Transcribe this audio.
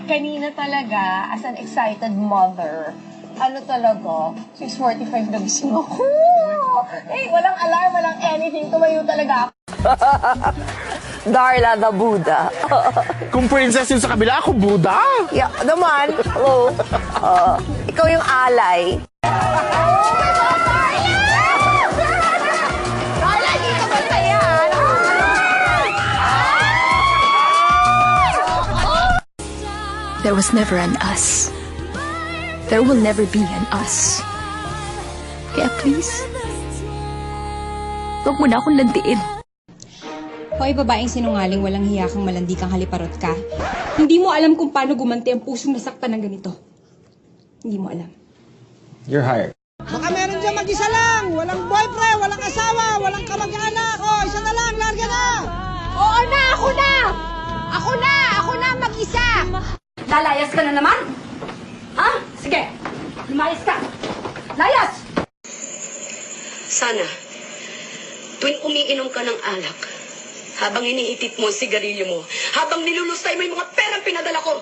kanina talaga, as an excited mother, ano talaga, 6:45 nagising ako. Eh, walang alarm, walang anything. Tumayo talaga ako. Darla the Buddha. Kung princess yun sa kabila, ako Buddha. Yeah, naman. Hello. Ikaw yung alay. There was never an us. There will never be an us. Kaya please, huwag mo na akong landiin. Hoy, babaeng sinungaling, walang hiya kang malandi kang haliparot ka. Hindi mo alam kung paano gumanti ang pusong nasaktan ng ganito. Hindi mo alam. You're hired. Baka meron dyan mag-isa lang. Walang boyfriend, walang asawa, walang kamag-anak. O, isa na lang, larga na. Oo na! Ako na! Ako na! Ako na mag-isa! Lalayas ka na naman? Ha? Sige! Lumayas ka! Layas! Sana, tuwing umiinom ka ng alak, habang iniitip mo ang sigarilyo mo, habang nilulustay mo yung mga perang pinadala ko,